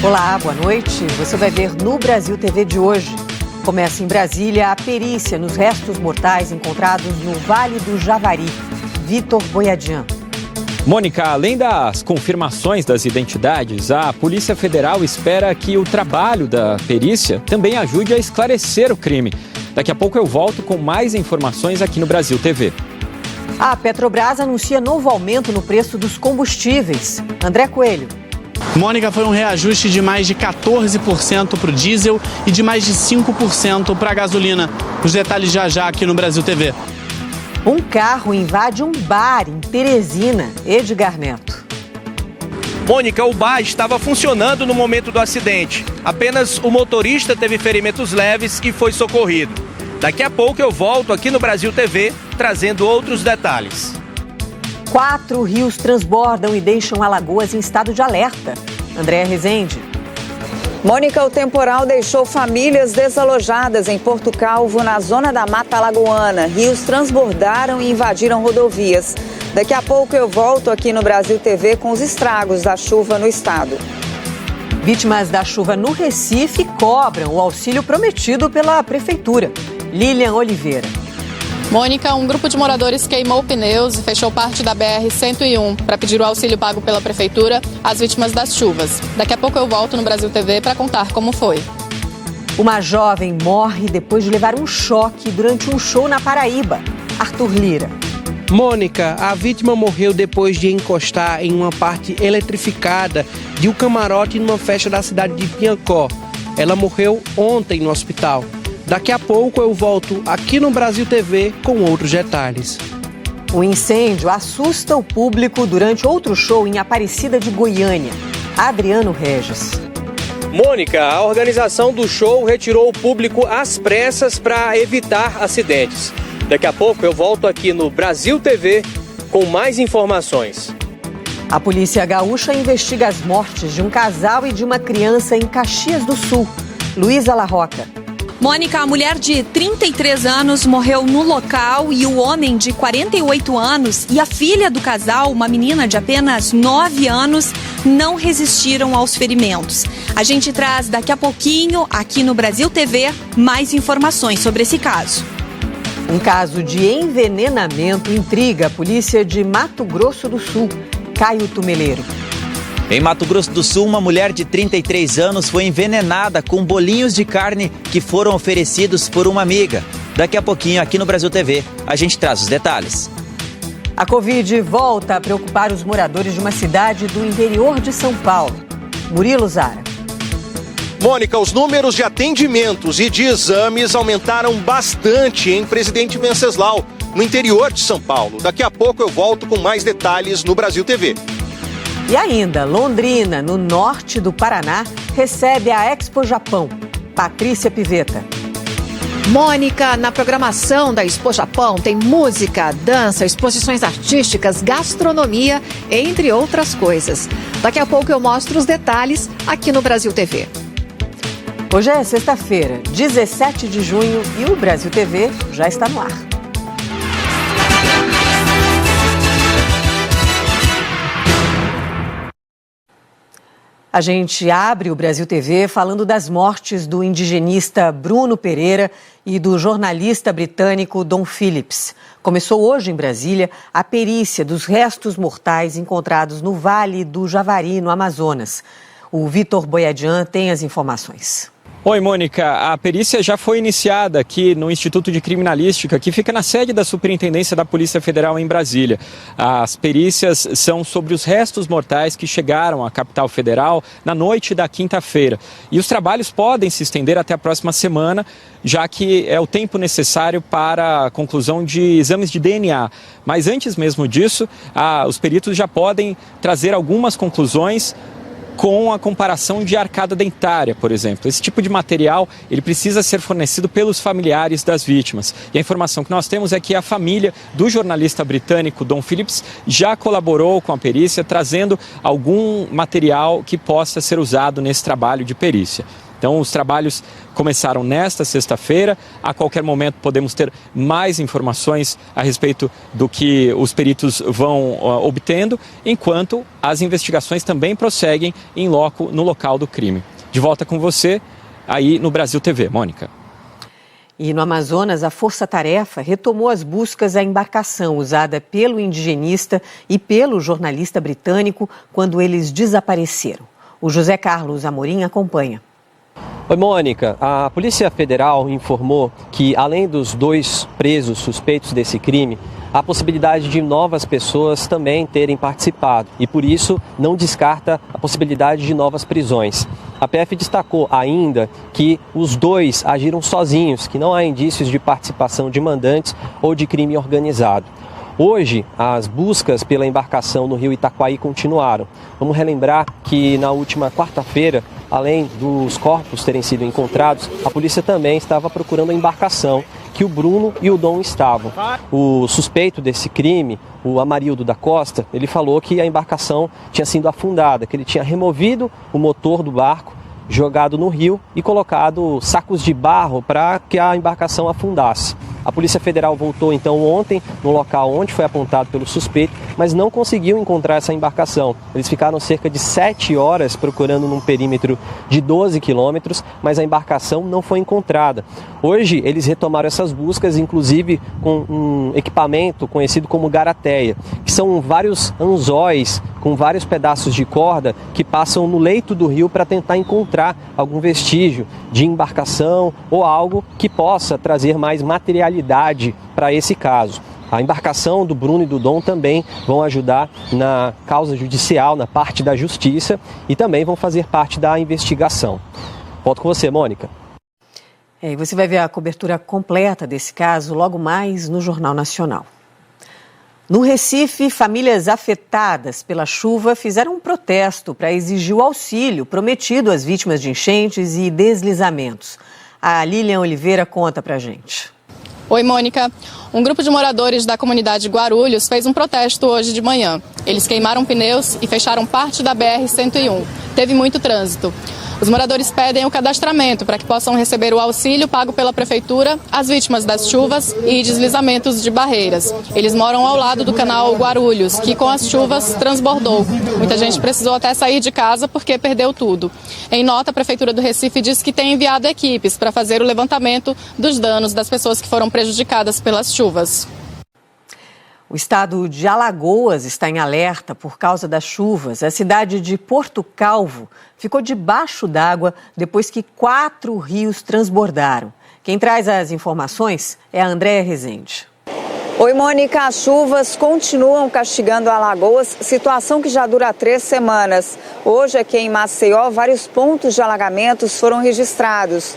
Olá, boa noite. Você vai ver no Brasil TV de hoje. Começa em Brasília a perícia nos restos mortais encontrados no Vale do Javari. Vitor Boiadian. Mônica, além das confirmações das identidades, a Polícia Federal espera que o trabalho da perícia também ajude a esclarecer o crime. Daqui a pouco eu volto com mais informações aqui no Brasil TV. A Petrobras anuncia novo aumento no preço dos combustíveis. André Coelho. Mônica, foi um reajuste de mais de 14% para o diesel e de mais de 5% para a gasolina. Os detalhes já aqui no Brasil TV. Um carro invade um bar em Teresina. Edgar Neto. Mônica, o bar estava funcionando no momento do acidente. Apenas o motorista teve ferimentos leves e foi socorrido. Daqui a pouco eu volto aqui no Brasil TV trazendo outros detalhes. 4 rios transbordam e deixam Alagoas em estado de alerta. Andréa Rezende. Mônica, o temporal deixou famílias desalojadas em Porto Calvo, na zona da Mata Alagoana. Rios transbordaram e invadiram rodovias. Daqui a pouco eu volto aqui no Brasil TV com os estragos da chuva no estado. Vítimas da chuva no Recife cobram o auxílio prometido pela Prefeitura. Lilian Oliveira. Mônica, um grupo de moradores queimou pneus e fechou parte da BR-101 para pedir o auxílio pago pela Prefeitura às vítimas das chuvas. Daqui a pouco eu volto no Brasil TV para contar como foi. Uma jovem morre depois de levar um choque durante um show na Paraíba. Arthur Lira. Mônica, a vítima morreu depois de encostar em uma parte eletrificada de um camarote numa festa da cidade de Piancó. Ela morreu ontem no hospital. Daqui a pouco eu volto aqui no Brasil TV com outros detalhes. O incêndio assusta o público durante outro show em Aparecida de Goiânia. Adriano Regis. Mônica, a organização do show retirou o público às pressas para evitar acidentes. Daqui a pouco eu volto aqui no Brasil TV com mais informações. A polícia gaúcha investiga as mortes de um casal e de uma criança em Caxias do Sul. Luísa Larroca. Mônica, a mulher de 33 anos morreu no local e o homem de 48 anos e a filha do casal, uma menina de apenas 9 anos, não resistiram aos ferimentos. A gente traz daqui a pouquinho, aqui no Brasil TV, mais informações sobre esse caso. Um caso de envenenamento intriga a polícia de Mato Grosso do Sul. Caio Tumeleiro. Em Mato Grosso do Sul, uma mulher de 33 anos foi envenenada com bolinhos de carne que foram oferecidos por uma amiga. Daqui a pouquinho, aqui no Brasil TV, a gente traz os detalhes. A Covid volta a preocupar os moradores de uma cidade do interior de São Paulo. Murilo Zara. Mônica, os números de atendimentos e de exames aumentaram bastante em Presidente Venceslau, no interior de São Paulo. Daqui a pouco eu volto com mais detalhes no Brasil TV. E ainda, Londrina, no norte do Paraná, recebe a Expo Japão. Patrícia Pivetta. Mônica, na programação da Expo Japão tem música, dança, exposições artísticas, gastronomia, entre outras coisas. Daqui a pouco eu mostro os detalhes aqui no Brasil TV. Hoje é sexta-feira, 17 de junho, e o Brasil TV já está no ar. A gente abre o Brasil TV falando das mortes do indigenista Bruno Pereira e do jornalista britânico Dom Phillips. Começou hoje em Brasília a perícia dos restos mortais encontrados no Vale do Javari, no Amazonas. O Vitor Boiadian tem as informações. Oi, Mônica. A perícia já foi iniciada aqui no Instituto de Criminalística, que fica na sede da Superintendência da Polícia Federal em Brasília. As perícias são sobre os restos mortais que chegaram à capital federal na noite da quinta-feira. E os trabalhos podem se estender até a próxima semana, já que é o tempo necessário para a conclusão de exames de DNA. Mas antes mesmo disso, os peritos já podem trazer algumas conclusões com a comparação de arcada dentária, por exemplo. Esse tipo de material ele precisa ser fornecido pelos familiares das vítimas. E a informação que nós temos é que a família do jornalista britânico Dom Phillips já colaborou com a perícia, trazendo algum material que possa ser usado nesse trabalho de perícia. Então, os trabalhos começaram nesta sexta-feira. A qualquer momento podemos ter mais informações a respeito do que os peritos vão obtendo, enquanto as investigações também prosseguem no local do crime. De volta com você aí no Brasil TV, Mônica. E no Amazonas, a Força Tarefa retomou as buscas à embarcação usada pelo indigenista e pelo jornalista britânico quando eles desapareceram. O José Carlos Amorim acompanha. Oi, Mônica. A Polícia Federal informou que, além dos 2 presos suspeitos desse crime, há a possibilidade de novas pessoas também terem participado e, por isso, não descarta a possibilidade de novas prisões. A PF destacou ainda que os 2 agiram sozinhos, que não há indícios de participação de mandantes ou de crime organizado. Hoje, as buscas pela embarcação no rio Itaquaí continuaram. Vamos relembrar que na última quarta-feira, além dos corpos terem sido encontrados, a polícia também estava procurando a embarcação que o Bruno e o Dom estavam. O suspeito desse crime, o Amarildo da Costa, ele falou que a embarcação tinha sido afundada, que ele tinha removido o motor do barco, jogado no rio e colocado sacos de barro para que a embarcação afundasse. A Polícia Federal voltou então ontem no local onde foi apontado pelo suspeito, mas não conseguiu encontrar essa embarcação. Eles ficaram cerca de 7 horas procurando num perímetro de 12 quilômetros, mas a embarcação não foi encontrada. Hoje eles retomaram essas buscas, inclusive com um equipamento conhecido como garateia, que são vários anzóis com vários pedaços de corda que passam no leito do rio para tentar encontrar algum vestígio de embarcação ou algo que possa trazer mais materialidade para esse caso. A embarcação do Bruno e do Dom também vão ajudar na causa judicial, na parte da justiça e também vão fazer parte da investigação. Volto com você, Mônica. E você vai ver a cobertura completa desse caso logo mais no Jornal Nacional. No Recife, famílias afetadas pela chuva fizeram um protesto para exigir o auxílio prometido às vítimas de enchentes e deslizamentos. A Lilian Oliveira conta pra gente. Oi, Mônica. Um grupo de moradores da comunidade Guarulhos fez um protesto hoje de manhã. Eles queimaram pneus e fecharam parte da BR-101. Teve muito trânsito. Os moradores pedem o cadastramento para que possam receber o auxílio pago pela prefeitura às vítimas das chuvas e deslizamentos de barreiras. Eles moram ao lado do canal Guarulhos, que com as chuvas transbordou. Muita gente precisou até sair de casa porque perdeu tudo. Em nota, a Prefeitura do Recife diz que tem enviado equipes para fazer o levantamento dos danos das pessoas que foram prejudicadas pelas chuvas. O estado de Alagoas está em alerta por causa das chuvas. A cidade de Porto Calvo ficou debaixo d'água depois que 4 rios transbordaram. Quem traz as informações é a Andréa Rezende. Oi, Mônica. As chuvas continuam castigando Alagoas, situação que já dura 3 semanas. Hoje, aqui em Maceió, vários pontos de alagamentos foram registrados.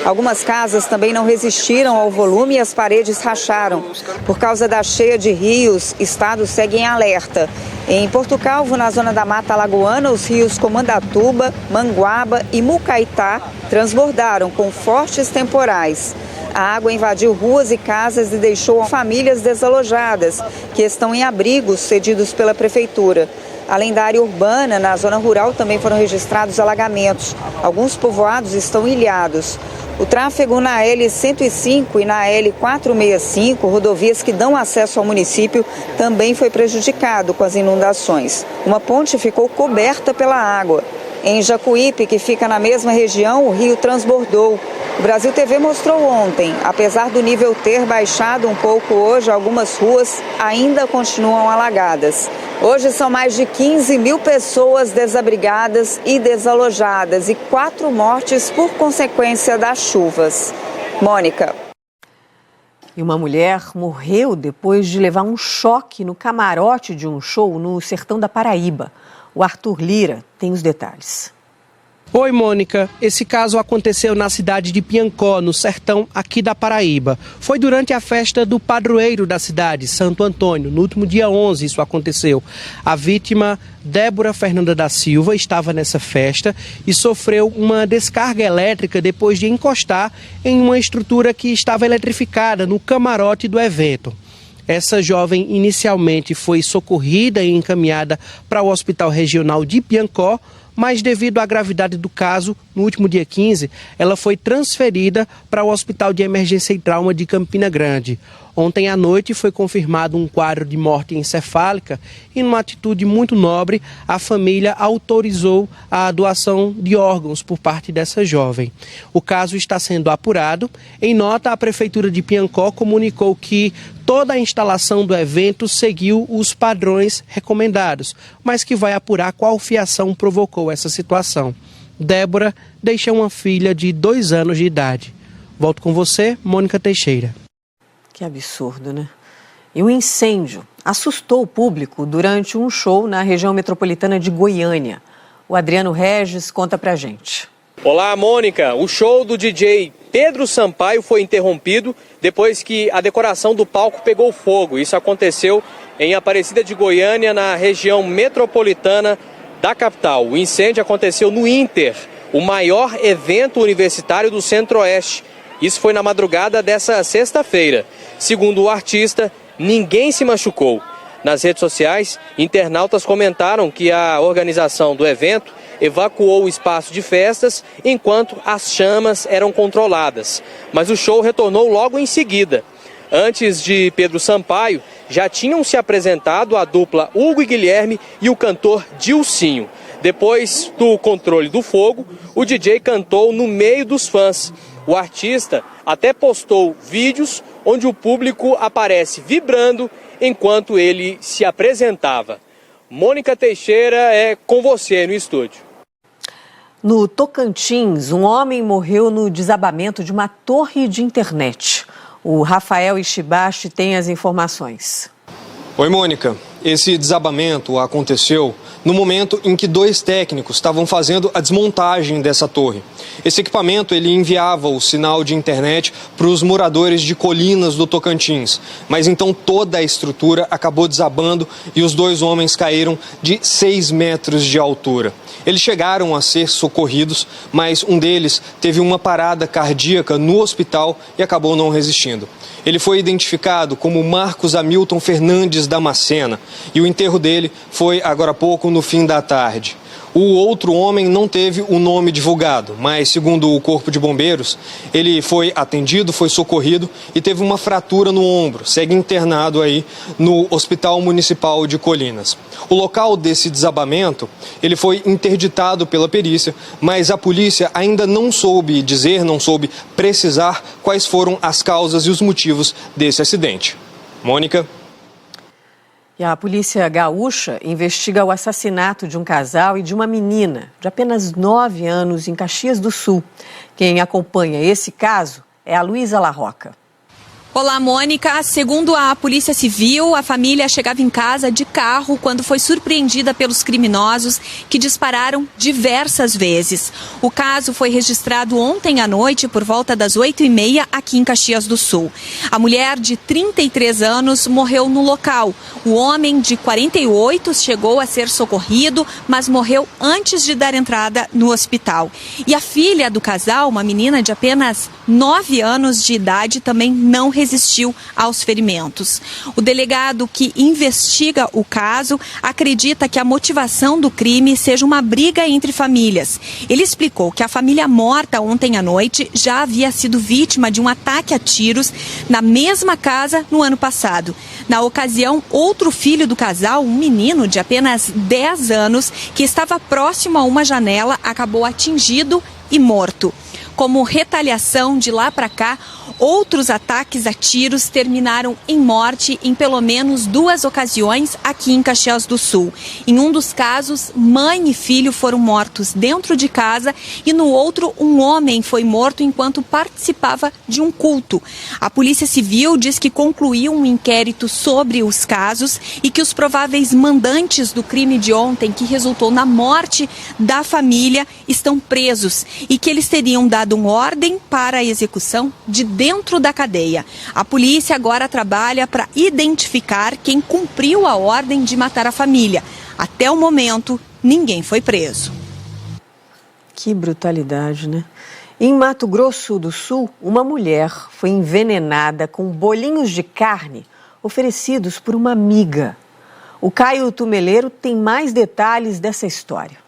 Algumas casas também não resistiram ao volume e as paredes racharam. Por causa da cheia de rios, o estado segue em alerta. Em Porto Calvo, na zona da Mata Alagoana, os rios Comandatuba, Manguaba e Mucaitá transbordaram com fortes temporais. A água invadiu ruas e casas e deixou famílias desalojadas, que estão em abrigos cedidos pela prefeitura. Além da área urbana, na zona rural também foram registrados alagamentos. Alguns povoados estão ilhados. O tráfego na L105 e na L465, rodovias que dão acesso ao município, também foi prejudicado com as inundações. Uma ponte ficou coberta pela água. Em Jacuípe, que fica na mesma região, o rio transbordou. O Brasil TV mostrou ontem, apesar do nível ter baixado um pouco hoje, algumas ruas ainda continuam alagadas. Hoje são mais de 15 mil pessoas desabrigadas e desalojadas e 4 mortes por consequência das chuvas. Mônica. E uma mulher morreu depois de levar um choque no camarote de um show no sertão da Paraíba. O Arthur Lira tem os detalhes. Oi, Mônica. Esse caso aconteceu na cidade de Piancó, no sertão aqui da Paraíba. Foi durante a festa do padroeiro da cidade, Santo Antônio. No último dia 11 isso aconteceu. A vítima, Débora Fernanda da Silva, estava nessa festa e sofreu uma descarga elétrica depois de encostar em uma estrutura que estava eletrificada no camarote do evento. Essa jovem inicialmente foi socorrida e encaminhada para o Hospital Regional de Piancó, mas devido à gravidade do caso, no último dia 15, ela foi transferida para o Hospital de Emergência e Trauma de Campina Grande. Ontem à noite foi confirmado um quadro de morte encefálica e, numa atitude muito nobre, a família autorizou a doação de órgãos por parte dessa jovem. O caso está sendo apurado. Em nota, a Prefeitura de Piancó comunicou que toda a instalação do evento seguiu os padrões recomendados, mas que vai apurar qual fiação provocou essa situação. Débora deixa uma filha de 2 anos de idade. Volto com você, Mônica Teixeira. Que absurdo, né? E o incêndio assustou o público durante um show na região metropolitana de Goiânia. O Adriano Regis conta pra gente. Olá, Mônica. O show do DJ Pedro Sampaio foi interrompido depois que a decoração do palco pegou fogo. Isso aconteceu em Aparecida de Goiânia, na região metropolitana da capital. O incêndio aconteceu no Inter, o maior evento universitário do Centro-Oeste. Isso foi na madrugada dessa sexta-feira. Segundo o artista, ninguém se machucou. Nas redes sociais, internautas comentaram que a organização do evento evacuou o espaço de festas enquanto as chamas eram controladas. Mas o show retornou logo em seguida. Antes de Pedro Sampaio, já tinham se apresentado a dupla Hugo e Guilherme e o cantor Dilcinho. Depois do controle do fogo, o DJ cantou no meio dos fãs. O artista até postou vídeos onde o público aparece vibrando enquanto ele se apresentava. Mônica Teixeira, é com você no estúdio. No Tocantins, um homem morreu no desabamento de uma torre de internet. O Rafael Ishibashi tem as informações. Oi, Mônica. Esse desabamento aconteceu no momento em que 2 técnicos estavam fazendo a desmontagem dessa torre. Esse equipamento ele enviava o sinal de internet para os moradores de Colinas do Tocantins, mas então toda a estrutura acabou desabando e os 2 homens caíram de 6 metros de altura. Eles chegaram a ser socorridos, mas um deles teve uma parada cardíaca no hospital e acabou não resistindo. Ele foi identificado como Marcos Hamilton Fernandes Damascena e o enterro dele foi agora há pouco, no fim da tarde. O outro homem não teve o nome divulgado, mas segundo o Corpo de Bombeiros, ele foi atendido, foi socorrido e teve uma fratura no ombro. Segue internado aí no Hospital Municipal de Colinas. O local desse desabamento, ele foi interditado pela perícia, mas a polícia ainda não soube dizer, não soube precisar quais foram as causas e os motivos desse acidente. Mônica. E a polícia gaúcha investiga o assassinato de um casal e de uma menina de apenas 9 anos em Caxias do Sul. Quem acompanha esse caso é a Luísa Larroca. Olá, Mônica. Segundo a Polícia Civil, a família chegava em casa de carro quando foi surpreendida pelos criminosos que dispararam diversas vezes. O caso foi registrado ontem à noite por volta das 8h30 aqui em Caxias do Sul. A mulher de 33 anos morreu no local. O homem de 48 chegou a ser socorrido, mas morreu antes de dar entrada no hospital. E a filha do casal, uma menina de apenas 9 anos de idade, também não resistiu aos ferimentos. O delegado que investiga o caso acredita que a motivação do crime seja uma briga entre famílias. Ele explicou que a família morta ontem à noite já havia sido vítima de um ataque a tiros na mesma casa no ano passado. Na ocasião, outro filho do casal, um menino de apenas 10 anos, que estava próximo a uma janela, acabou atingido e morto. Como retaliação de lá para cá, outros ataques a tiros terminaram em morte em pelo menos 2 ocasiões aqui em Caxias do Sul. Em um dos casos, mãe e filho foram mortos dentro de casa e no outro, um homem foi morto enquanto participava de um culto. A Polícia Civil diz que concluiu um inquérito sobre os casos e que os prováveis mandantes do crime de ontem, que resultou na morte da família, estão presos e que eles teriam dado uma ordem para a execução de dentro da cadeia. A polícia agora trabalha para identificar quem cumpriu a ordem de matar a família. Até o momento, ninguém foi preso. Que brutalidade, né? Em Mato Grosso do Sul, uma mulher foi envenenada com bolinhos de carne oferecidos por uma amiga. O Caio Tumeleiro tem mais detalhes dessa história.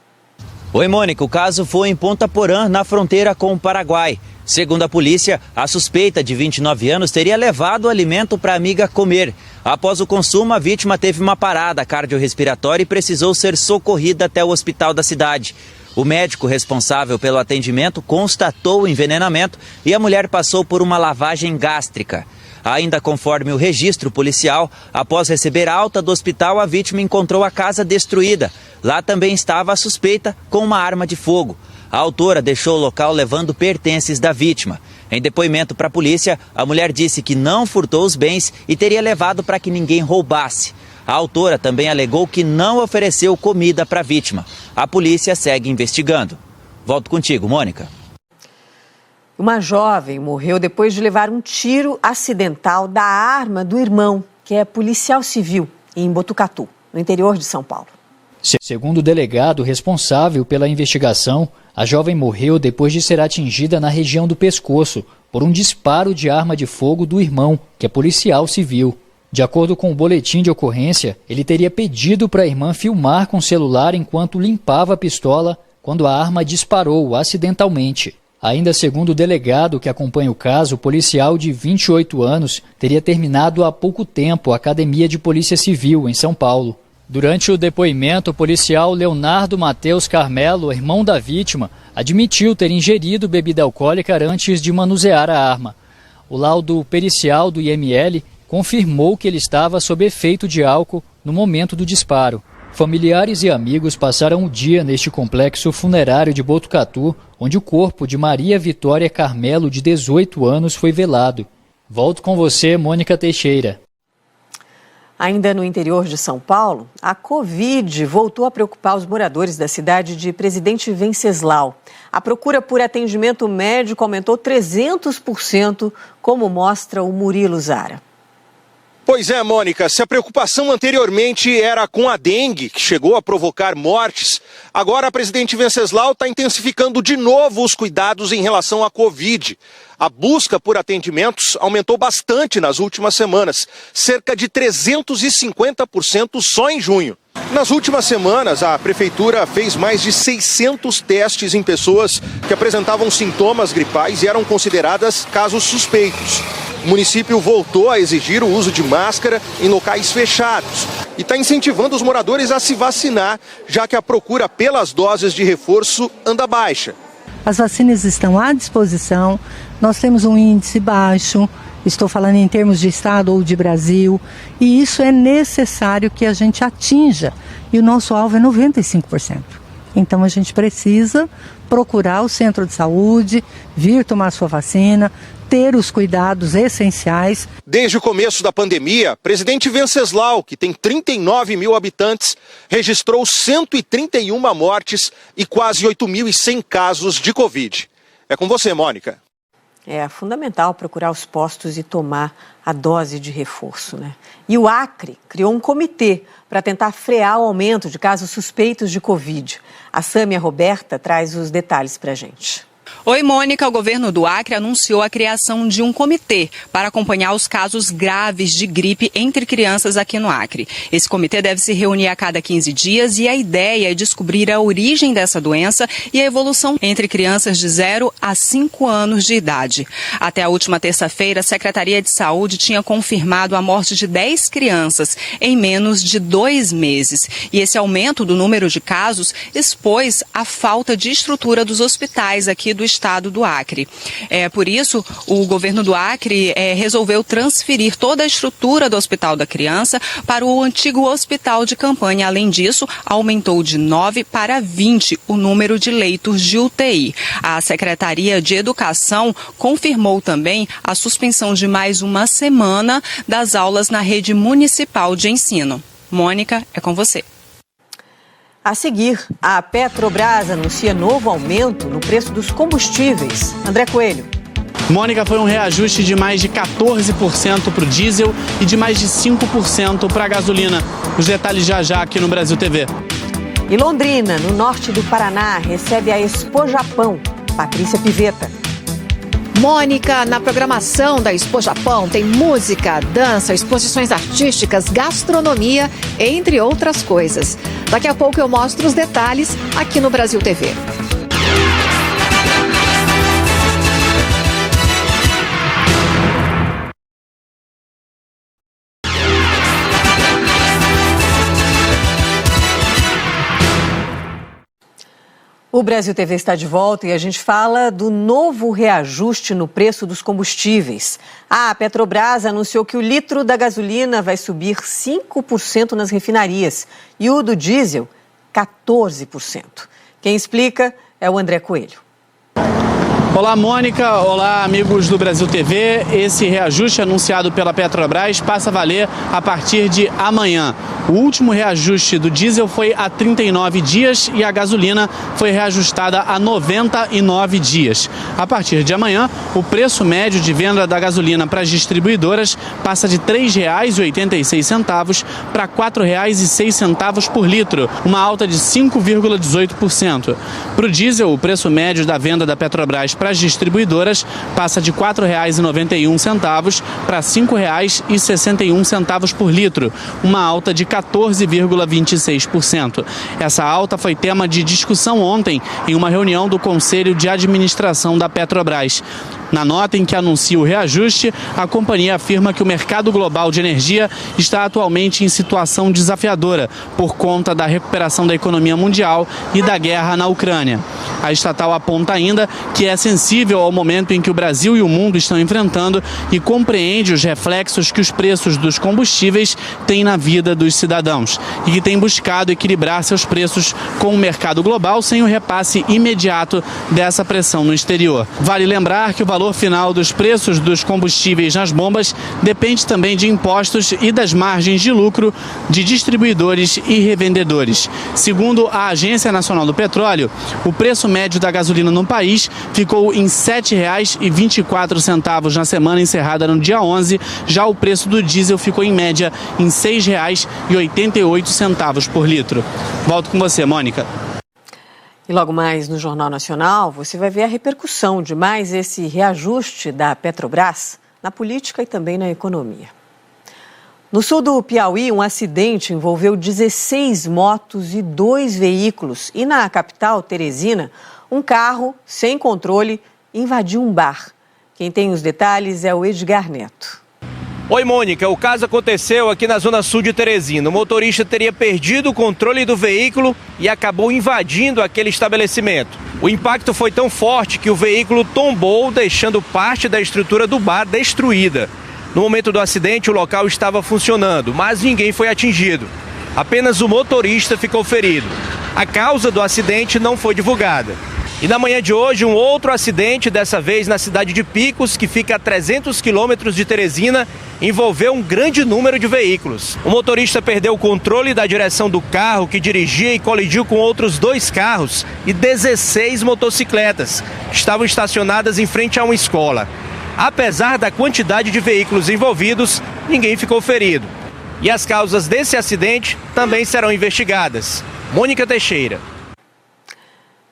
Oi, Mônica, o caso foi em Ponta Porã, na fronteira com o Paraguai. Segundo a polícia, a suspeita de 29 anos teria levado o alimento para a amiga comer. Após o consumo, a vítima teve uma parada cardiorrespiratória e precisou ser socorrida até o hospital da cidade. O médico responsável pelo atendimento constatou o envenenamento e a mulher passou por uma lavagem gástrica. Ainda conforme o registro policial, após receber alta do hospital, a vítima encontrou a casa destruída. Lá também estava a suspeita com uma arma de fogo. A autora deixou o local levando pertences da vítima. Em depoimento para a polícia, a mulher disse que não furtou os bens e teria levado para que ninguém roubasse. A autora também alegou que não ofereceu comida para a vítima. A polícia segue investigando. Volto contigo, Mônica. Uma jovem morreu depois de levar um tiro acidental da arma do irmão, que é policial civil, em Botucatu, no interior de São Paulo. Segundo o delegado responsável pela investigação, a jovem morreu depois de ser atingida na região do pescoço por um disparo de arma de fogo do irmão, que é policial civil. De acordo com o boletim de ocorrência, ele teria pedido para a irmã filmar com o celular enquanto limpava a pistola quando a arma disparou acidentalmente. Ainda segundo o delegado que acompanha o caso, o policial de 28 anos teria terminado há pouco tempo a Academia de Polícia Civil em São Paulo. Durante o depoimento, o policial Leonardo Matheus Carmelo, irmão da vítima, admitiu ter ingerido bebida alcoólica antes de manusear a arma. O laudo pericial do IML confirmou que ele estava sob efeito de álcool no momento do disparo. Familiares e amigos passaram o dia neste complexo funerário de Botucatu, onde o corpo de Maria Vitória Carmelo, de 18 anos, foi velado. Volto com você, Mônica Teixeira. Ainda no interior de São Paulo, a Covid voltou a preocupar os moradores da cidade de Presidente Venceslau. A procura por atendimento médico aumentou 300%, como mostra o Murilo Zara. Pois é, Mônica, se a preocupação anteriormente era com a dengue, que chegou a provocar mortes, agora a Presidente Venceslau está intensificando de novo os cuidados em relação à Covid. A busca por atendimentos aumentou bastante nas últimas semanas, cerca de 350% só em junho. Nas últimas semanas, a Prefeitura fez mais de 600 testes em pessoas que apresentavam sintomas gripais e eram consideradas casos suspeitos. O município voltou a exigir o uso de máscara em locais fechados e está incentivando os moradores a se vacinar, já que a procura pelas doses de reforço anda baixa. As vacinas estão à disposição, nós temos um índice baixo, estou falando em termos de estado ou de Brasil, e isso é necessário que a gente atinja, e o nosso alvo é 95%. Então a gente precisa procurar o centro de saúde, vir tomar sua vacina, ter os cuidados essenciais. Desde o começo da pandemia, Presidente Venceslau, que tem 39 mil habitantes, registrou 131 mortes e quase 8.100 casos de Covid. É com você, Mônica. É fundamental procurar os postos e tomar a dose de reforço, né? E o Acre criou um comitê para tentar frear o aumento de casos suspeitos de Covid. A Sâmia Roberta traz os detalhes para a gente. Oi, Mônica. O governo do Acre anunciou a criação de um comitê para acompanhar os casos graves de gripe entre crianças aqui no Acre. Esse comitê deve se reunir a cada 15 dias e a ideia é descobrir a origem dessa doença e a evolução entre crianças de 0 a 5 anos de idade. Até a última terça-feira, a Secretaria de Saúde tinha confirmado a morte de 10 crianças em menos de 2 meses. E esse aumento do número de casos expôs a falta de estrutura dos hospitais aqui do estado do Acre. Por isso, o governo do Acre resolveu transferir toda a estrutura do Hospital da Criança para o antigo hospital de campanha. Além disso, aumentou de 9 para 20 o número de leitos de UTI. A Secretaria de Educação confirmou também a suspensão de mais uma semana das aulas na rede municipal de ensino. Mônica, é com você. A seguir, a Petrobras anuncia novo aumento no preço dos combustíveis. André Coelho. Mônica, foi um reajuste de mais de 14% para o diesel e de mais de 5% para a gasolina. Os detalhes já aqui no Brasil TV. E Londrina, no norte do Paraná, recebe a Expo Japão. Patrícia Pivetta. Mônica, na programação da Expo Japão tem música, dança, exposições artísticas, gastronomia, entre outras coisas. Daqui a pouco eu mostro os detalhes aqui no Brasil TV. O Brasil TV está de volta e a gente fala do novo reajuste no preço dos combustíveis. A Petrobras anunciou que o litro da gasolina vai subir 5% nas refinarias e o do diesel, 14%. Quem explica é o André Coelho. Olá, Mônica. Olá, amigos do Brasil TV. Esse reajuste anunciado pela Petrobras passa a valer a partir de amanhã. O último reajuste do diesel foi há 39 dias e a gasolina foi reajustada a 99 dias. A partir de amanhã, o preço médio de venda da gasolina para as distribuidoras passa de R$ 3,86 para R$ 4,06 por litro, uma alta de 5,18%. Para o diesel, o preço médio da venda da Petrobras para as distribuidoras passa de R$ 4,91 para R$ 5,61 por litro, uma alta de 14,26%. Essa alta foi tema de discussão ontem em uma reunião do Conselho de Administração da Petrobras. Na nota em que anuncia o reajuste, a companhia afirma que o mercado global de energia está atualmente em situação desafiadora por conta da recuperação da economia mundial e da guerra na Ucrânia. A estatal aponta ainda que é sensível ao momento em que o Brasil e o mundo estão enfrentando e compreende os reflexos que os preços dos combustíveis têm na vida dos cidadãos e que tem buscado equilibrar seus preços com o mercado global sem o repasse imediato dessa pressão no exterior. Vale lembrar que o valor final dos preços dos combustíveis nas bombas depende também de impostos e das margens de lucro de distribuidores e revendedores. Segundo a Agência Nacional do Petróleo, o preço médio da gasolina no país ficou em R$ 7,24 na semana encerrada no dia 11, já o preço do diesel ficou em média em R$ 6,88 por litro. Volto com você, Mônica. E logo mais no Jornal Nacional, você vai ver a repercussão de mais esse reajuste da Petrobras na política e também na economia. No sul do Piauí, um acidente envolveu 16 motos e 2 veículos. E na capital, Teresina, um carro sem controle invadiu um bar. Quem tem os detalhes é o Edgar Neto. Oi, Mônica. O caso aconteceu aqui na zona sul de Teresina. O motorista teria perdido o controle do veículo e acabou invadindo aquele estabelecimento. O impacto foi tão forte que o veículo tombou, deixando parte da estrutura do bar destruída. No momento do acidente, o local estava funcionando, mas ninguém foi atingido. Apenas o motorista ficou ferido. A causa do acidente não foi divulgada. E na manhã de hoje, um outro acidente, dessa vez na cidade de Picos, que fica a 300 quilômetros de Teresina, envolveu um grande número de veículos. O motorista perdeu o controle da direção do carro que dirigia e colidiu com outros 2 carros e 16 motocicletas, que estavam estacionadas em frente a uma escola. Apesar da quantidade de veículos envolvidos, ninguém ficou ferido. E as causas desse acidente também serão investigadas. Mônica Teixeira.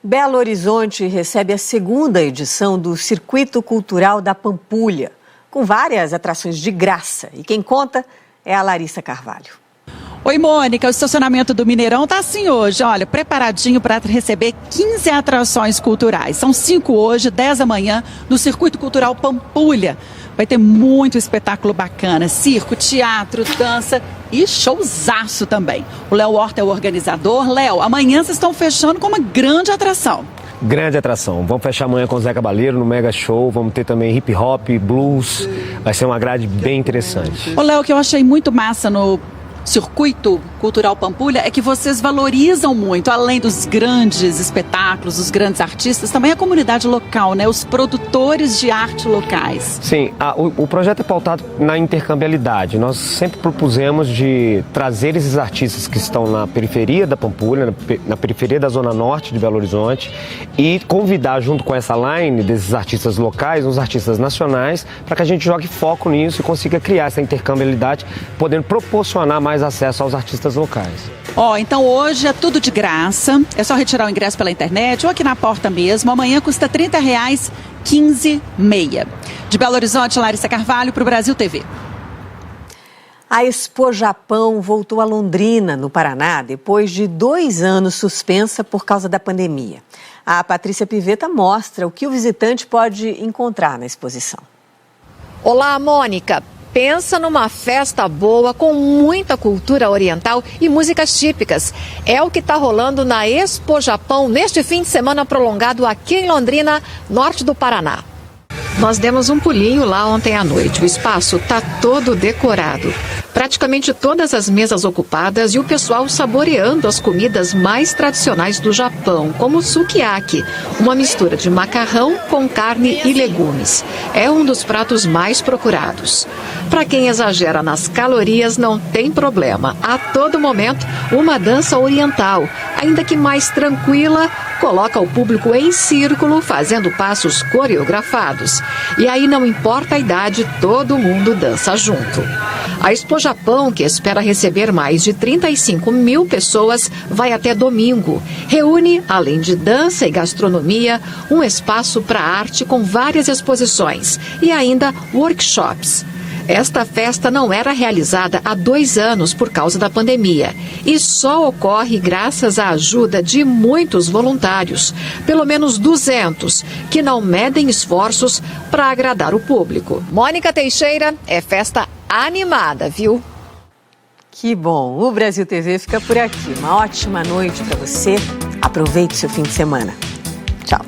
Belo Horizonte recebe a 2ª edição do Circuito Cultural da Pampulha, com várias atrações de graça. E quem conta é a Larissa Carvalho. Oi, Mônica, o estacionamento do Mineirão tá assim hoje, olha, preparadinho para receber 15 atrações culturais. São 5 hoje, 10 amanhã, no Circuito Cultural Pampulha. Vai ter muito espetáculo bacana, circo, teatro, dança e showzaço também. O Léo Horta é o organizador. Léo, amanhã vocês estão fechando com uma grande atração. Grande atração. Vamos fechar amanhã com o Zé Cabaleiro no Mega Show. Vamos ter também hip hop, blues. Vai ser uma grade bem interessante. Ô, Léo, o que eu achei muito massa no Circuito Cultural Pampulha é que vocês valorizam muito, além dos grandes espetáculos, dos grandes artistas, também a comunidade local, né? Os produtores de arte locais. Sim, o projeto é pautado na intercambiabilidade. Nós sempre propusemos de trazer esses artistas que estão na periferia da Pampulha, na periferia da Zona Norte de Belo Horizonte, e convidar junto com essa line desses artistas locais, uns artistas nacionais, para que a gente jogue foco nisso e consiga criar essa intercambiabilidade, podendo proporcionar mais mais acesso aos artistas locais. Então hoje é tudo de graça, é só retirar o ingresso pela internet ou aqui na porta mesmo. Amanhã custa R$ 30,00, 15,6. De Belo Horizonte, Larissa Carvalho para o Brasil TV. A Expo Japão voltou a Londrina, no Paraná, depois de 2 anos suspensa por causa da pandemia. A Patrícia Pivetta mostra o que o visitante pode encontrar na exposição. Olá, Mônica. Pensa numa festa boa com muita cultura oriental e músicas típicas. É o que está rolando na Expo Japão neste fim de semana prolongado aqui em Londrina, norte do Paraná. Nós demos um pulinho lá ontem à noite. O espaço está todo decorado. Praticamente todas as mesas ocupadas e o pessoal saboreando as comidas mais tradicionais do Japão, como o sukiyaki, uma mistura de macarrão com carne e legumes. É um dos pratos mais procurados. Para quem exagera nas calorias, não tem problema. A todo momento, uma dança oriental, ainda que mais tranquila, coloca o público em círculo, fazendo passos coreografados. E aí não importa a idade, todo mundo dança junto. A Expo Japão, que espera receber mais de 35 mil pessoas, vai até domingo. Reúne, além de dança e gastronomia, um espaço para arte com várias exposições e ainda workshops. Esta festa não era realizada há 2 anos por causa da pandemia e só ocorre graças à ajuda de muitos voluntários, pelo menos 200, que não medem esforços para agradar o público. Mônica Teixeira, é festa animada, viu? Que bom! O Brasil TV fica por aqui. Uma ótima noite para você. Aproveite seu fim de semana. Tchau.